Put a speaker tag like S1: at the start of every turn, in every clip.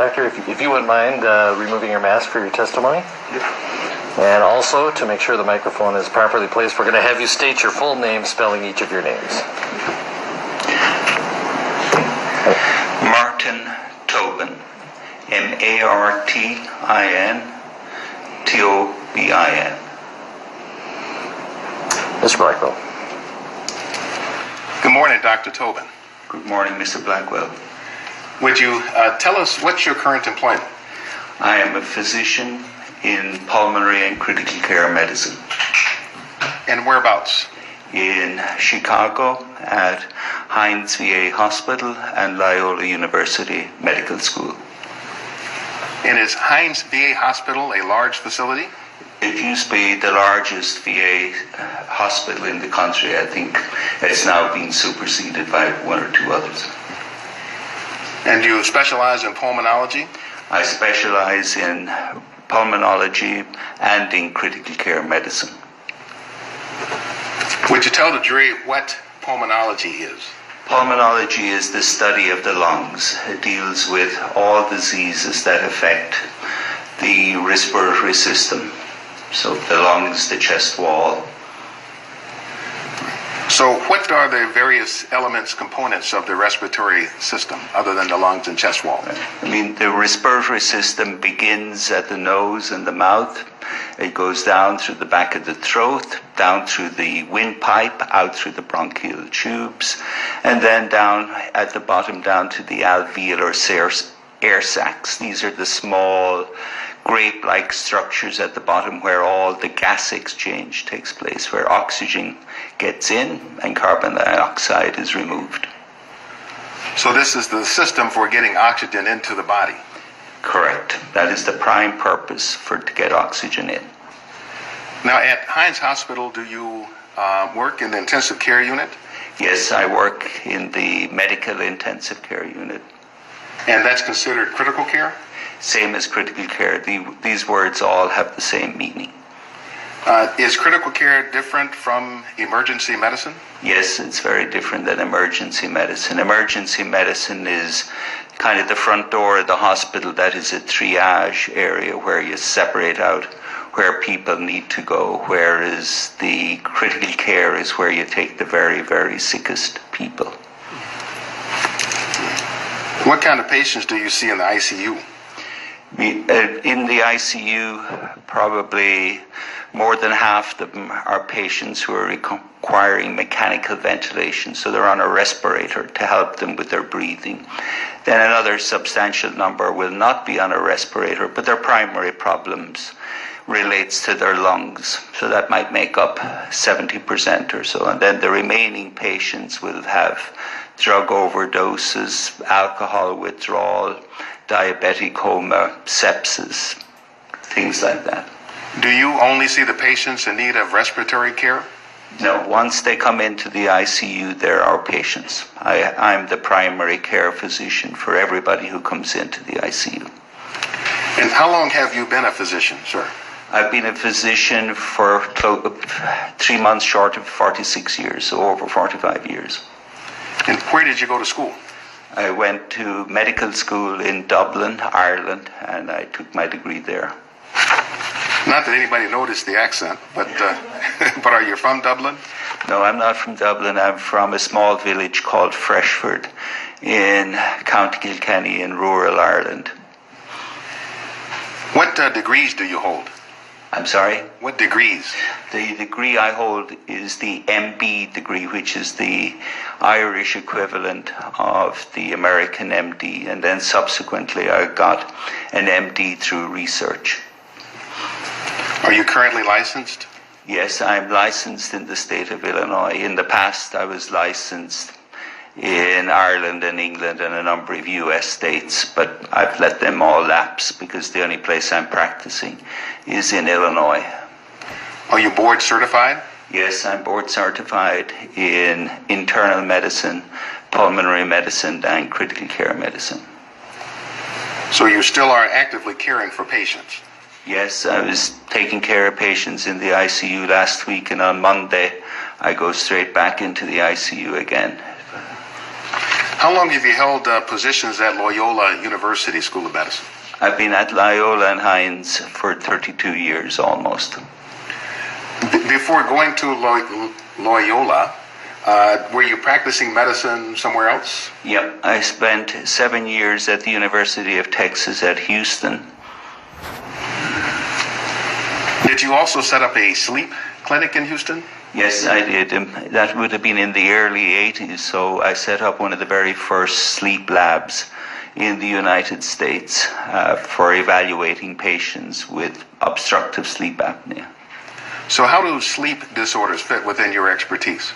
S1: Doctor, if you wouldn't mind removing your mask for your testimony.
S2: Yep.
S1: And also, to make sure the microphone is properly placed, we're going to have you state your full name, spelling each of your names.
S2: Martin Tobin. MartinTobin.
S1: Mr. Blackwell.
S3: Good morning, Dr. Tobin.
S2: Good morning, Mr. Blackwell.
S3: Would you tell us what's your current employment?
S2: I am a physician in pulmonary and critical care medicine.
S3: And whereabouts?
S2: In Chicago at Hines VA Hospital and Loyola University Medical School.
S3: And is Hines VA Hospital a large facility?
S2: It used to be the largest VA hospital in the country. I think it's now been superseded by one or two others.
S3: And you specialize in pulmonology?
S2: I specialize in pulmonology and in critical care medicine.
S3: Would you tell the jury what pulmonology is?
S2: Pulmonology is the study of the lungs. It deals with all diseases that affect the respiratory system. So the lungs, the chest wall.
S3: So what are the various elements, components of the respiratory system other than the lungs and chest wall?
S2: I mean, the respiratory system begins at the nose and the mouth. It goes down through the back of the throat, down through the windpipe, out through the bronchial tubes, and then down at the bottom, down to the alveolar air sacs. These are the small grape-like structures at the bottom where all the gas exchange takes place, where oxygen gets in and carbon dioxide is removed.
S3: So this is the system for getting oxygen into the body?
S2: Correct. That is the prime purpose to get oxygen in.
S3: Now at Hines Hospital, do you work in the intensive care unit?
S2: Yes, I work in the medical intensive care unit.
S3: And that's considered critical care?
S2: Same as critical care. These words all have the same meaning.
S3: Is critical care different from emergency medicine?
S2: Yes, it's very different than emergency medicine. Emergency medicine is kind of the front door of the hospital. That is a triage area where you separate out where people need to go, whereas the critical care is where you take the very, very sickest people.
S3: What kind of patients do you see in the ICU?
S2: In the ICU, probably more than half of them are patients who are requiring mechanical ventilation, so they're on a respirator to help them with their breathing. Then another substantial number will not be on a respirator, but their primary problems relates to their lungs, so that might make up 70% or so. And then the remaining patients will have drug overdoses, alcohol withdrawal, diabetic coma, sepsis, things like that.
S3: Do you only see the patients in need of respiratory care?
S2: No, once they come into the ICU, they're our patients. I'm the primary care physician for everybody who comes into the ICU.
S3: And how long have you been a physician, sir?
S2: I've been a physician for 3 months short of 46 years, so over 45 years.
S3: And where did you go to school?
S2: I went to medical school in Dublin, Ireland, and I took my degree there.
S3: Not that anybody noticed the accent, but but are you from Dublin?
S2: No, I'm not from Dublin. I'm from a small village called Freshford in County Kilkenny in rural Ireland.
S3: What degrees do you hold?
S2: I'm sorry?
S3: What degrees?
S2: The degree I hold is the MB degree, which is the Irish equivalent of the American MD, and then subsequently I got an MD through research.
S3: Are you currently licensed?
S2: Yes, I'm licensed in the state of Illinois. In the past, I was licensed in Ireland and England and a number of US states, but I've let them all lapse because the only place I'm practicing is in Illinois.
S3: Are you board certified?
S2: Yes, I'm board certified in internal medicine, pulmonary medicine, and critical care medicine.
S3: So you still are actively caring for patients?
S2: Yes, I was taking care of patients in the ICU last week, and on Monday I go straight back into the ICU again.
S3: How long have you held positions at Loyola University School of Medicine?
S2: I've been at Loyola and Hines for 32 years almost.
S3: Before going to Loyola, were you practicing medicine somewhere else?
S2: Yep, I spent 7 years at the University of Texas at Houston.
S3: Did you also set up a sleep clinic in Houston?
S2: Yes, I did. That would have been in the early 80s, so I set up one of the very first sleep labs in the United States for evaluating patients with obstructive sleep apnea.
S3: So how do sleep disorders fit within your expertise?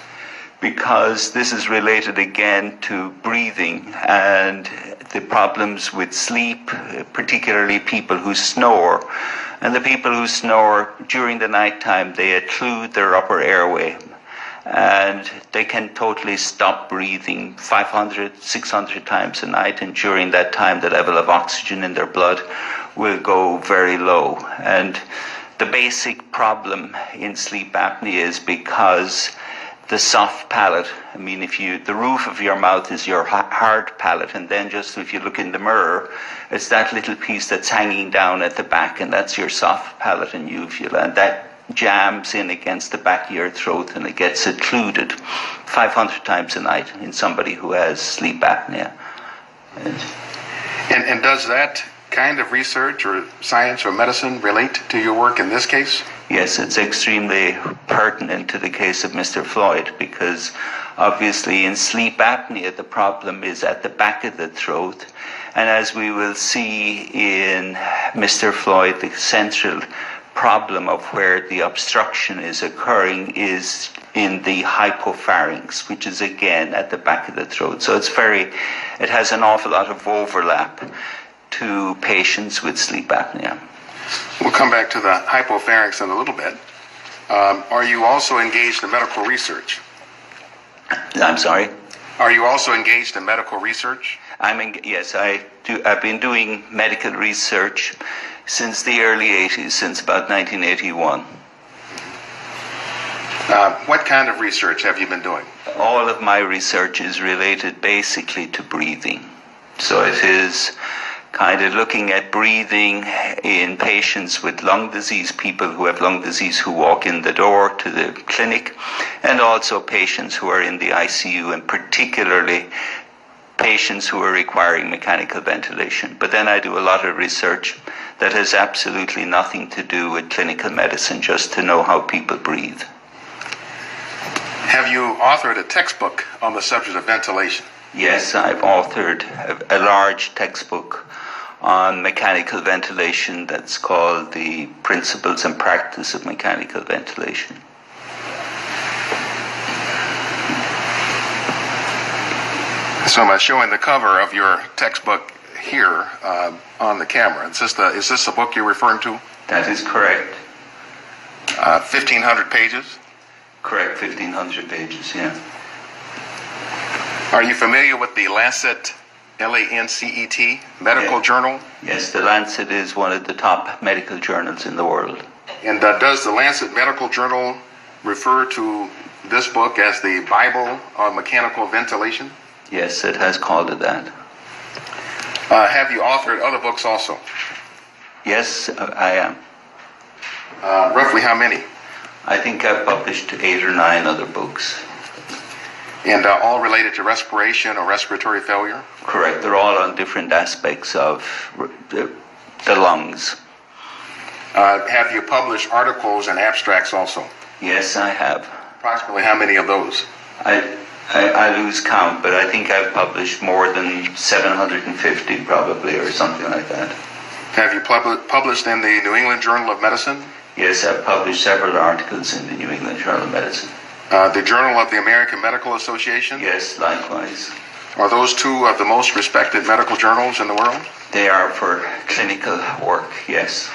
S2: Because this is related again to breathing and the problems with sleep, particularly people who snore. And the people who snore during the nighttime, they occlude their upper airway and they can totally stop breathing 500, 600 times a night. And during that time, the level of oxygen in their blood will go very low. And the basic problem in sleep apnea is because the soft palate, I mean, the roof of your mouth is your hard palate, and then just if you look in the mirror, it's that little piece that's hanging down at the back, and that's your soft palate and uvula, and that jams in against the back of your throat, and it gets occluded 500 times a night in somebody who has sleep apnea.
S3: And does that kind of research or science or medicine relate to your work in this case?
S2: Yes, it's extremely pertinent to the case of Mr. Floyd because obviously in sleep apnea the problem is at the back of the throat, and as we will see in Mr. Floyd, the central problem of where the obstruction is occurring is in the hypopharynx, which is again at the back of the throat. So it has an awful lot of overlap to patients with sleep apnea.
S3: We'll come back to the hypopharynx in a little bit. Are you also engaged in medical research?
S2: I'm sorry?
S3: Are you also engaged in medical research?
S2: Yes, I do. I've been doing medical research since the early 80s, since about 1981.
S3: What kind of research have you been doing?
S2: All of my research is related basically to breathing. So it is kind of looking at breathing in patients with lung disease, people who have lung disease who walk in the door to the clinic, and also patients who are in the ICU, and particularly patients who are requiring mechanical ventilation. But then I do a lot of research that has absolutely nothing to do with clinical medicine, just to know how people breathe.
S3: Have you authored a textbook on the subject of ventilation?
S2: Yes, I've authored a large textbook on mechanical ventilation that's called The Principles and Practice of Mechanical Ventilation.
S3: So I'm showing the cover of your textbook here on the camera. Is this the book you're referring to?
S2: That is correct.
S3: 1,500 pages?
S2: Correct, 1,500 pages, yeah.
S3: Are you familiar with the Lancet, Lancet, medical journal?
S2: Yes, the Lancet is one of the top medical journals in the world.
S3: And does the Lancet Medical Journal refer to this book as the Bible on mechanical ventilation?
S2: Yes, it has called it that.
S3: Have you authored other books also?
S2: Yes, I am.
S3: Roughly how many?
S2: I think I've published 8 or 9 other books.
S3: And all related to respiration or respiratory failure?
S2: Correct. They're all on different aspects of the lungs.
S3: Have you published articles and abstracts also?
S2: Yes, I have.
S3: Approximately how many of those?
S2: I lose count, but I think I've published more than 750 probably, or something like that.
S3: Have you published in the New England Journal of Medicine?
S2: Yes, I've published several articles in the New England Journal of Medicine.
S3: The Journal of the American Medical Association?
S2: Yes, likewise.
S3: Are those two of the most respected medical journals in the world?
S2: They are for clinical work, yes.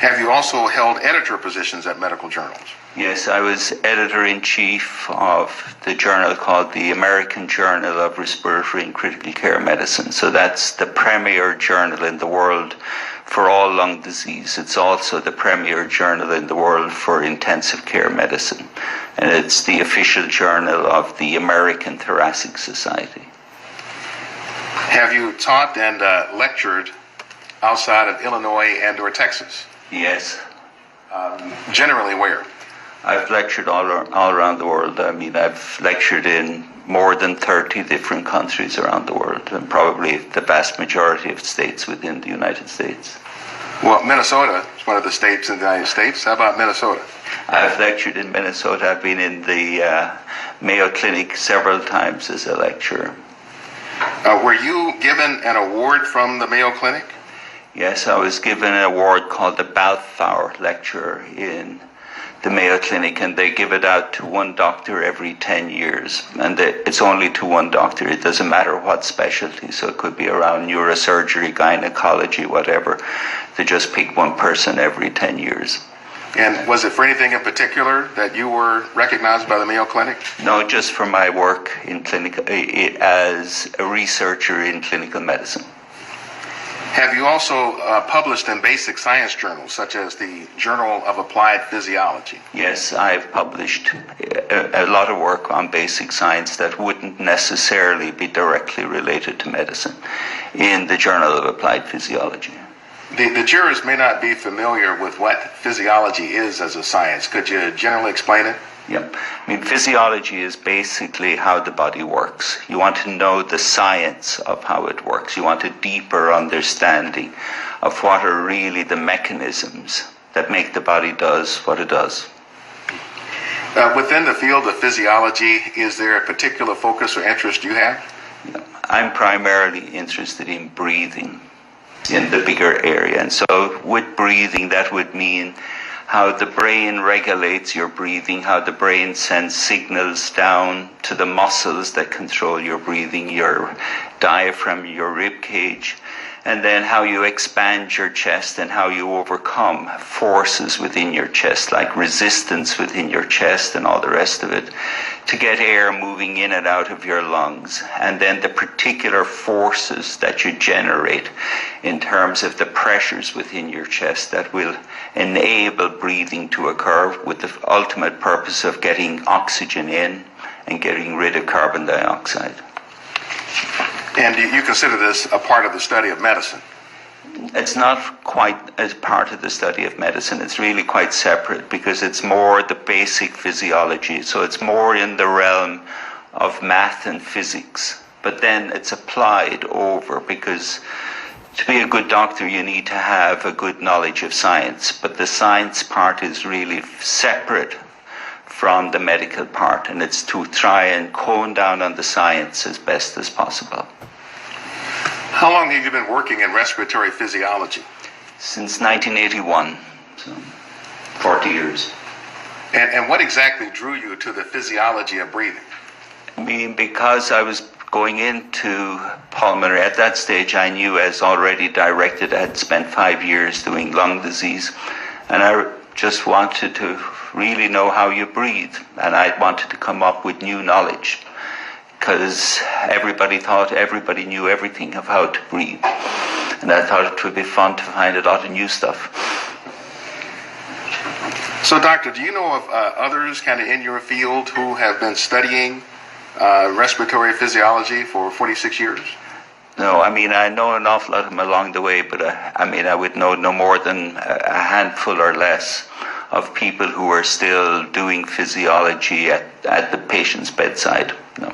S3: Have you also held editor positions at medical journals?
S2: Yes, I was editor-in-chief of the journal called the American Journal of Respiratory and Critical Care Medicine. So that's the premier journal in the world for all lung disease. It's also the premier journal in the world for intensive care medicine. And it's the official journal of the American Thoracic Society.
S3: Have you taught and lectured outside of Illinois and or Texas?
S2: Yes.
S3: Generally where?
S2: I've lectured all around the world. I mean, I've lectured in more than 30 different countries around the world, and probably the vast majority of states within the United States.
S3: Well, Minnesota is one of the states in the United States. How about Minnesota?
S2: I've lectured in Minnesota. I've been in the Mayo Clinic several times as a lecturer.
S3: Were you given an award from the Mayo Clinic?
S2: Yes, I was given an award called the Balfour Lecturer in the Mayo Clinic, and they give it out to one doctor every 10 years. And it's only to one doctor. It doesn't matter what specialty, so it could be around neurosurgery, gynecology, whatever. They just pick one person every 10 years.
S3: And was it for anything in particular that you were recognized by the Mayo Clinic?
S2: No, just for my work in as a researcher in clinical medicine.
S3: Have you also published in basic science journals, such as the Journal of Applied Physiology?
S2: Yes, I've published a lot of work on basic science that wouldn't necessarily be directly related to medicine in the Journal of Applied Physiology.
S3: The jurors may not be familiar with what physiology is as a science. Could you generally explain it?
S2: Yep. I mean, physiology is basically how the body works. You want to know the science of how it works. You want a deeper understanding of what are really the mechanisms that make the body does what it does.
S3: Within the field of physiology, is there a particular focus or interest you have?
S2: Yep. I'm primarily interested in breathing in the bigger area. And so with breathing, that would mean how the brain regulates your breathing, how the brain sends signals down to the muscles that control your breathing, your diaphragm, your rib cage, and then how you expand your chest and how you overcome forces within your chest, like resistance within your chest and all the rest of it, to get air moving in and out of your lungs, and then the particular forces that you generate in terms of the pressures within your chest that will enable breathing to occur, with the ultimate purpose of getting oxygen in and getting rid of carbon dioxide.
S3: And you consider this a part of the study of medicine?
S2: It's not quite as part of the study of medicine. It's really quite separate because it's more the basic physiology. So it's more in the realm of math and physics. But then it's applied over, because to be a good doctor you need to have a good knowledge of science. But the science part is really separate from the medical part, and it's to try and hone down on the science as best as possible.
S3: How long have you been working in respiratory physiology?
S2: Since 1981, so 40 years.
S3: And what exactly drew you to the physiology of breathing?
S2: I mean, because I was going into pulmonary, at that stage I knew, as already directed, I had spent 5 years doing lung disease, and I just wanted to really know how you breathe, and I wanted to come up with new knowledge, because everybody thought everybody knew everything of how to breathe, and I thought it would be fun to find a lot of new stuff.
S3: So, doctor, do you know of others kind of in your field who have been studying respiratory physiology for 46 years?
S2: No, I mean, I know an awful lot of them along the way, but I would know no more than a handful or less of people who are still doing physiology at the patient's bedside. No.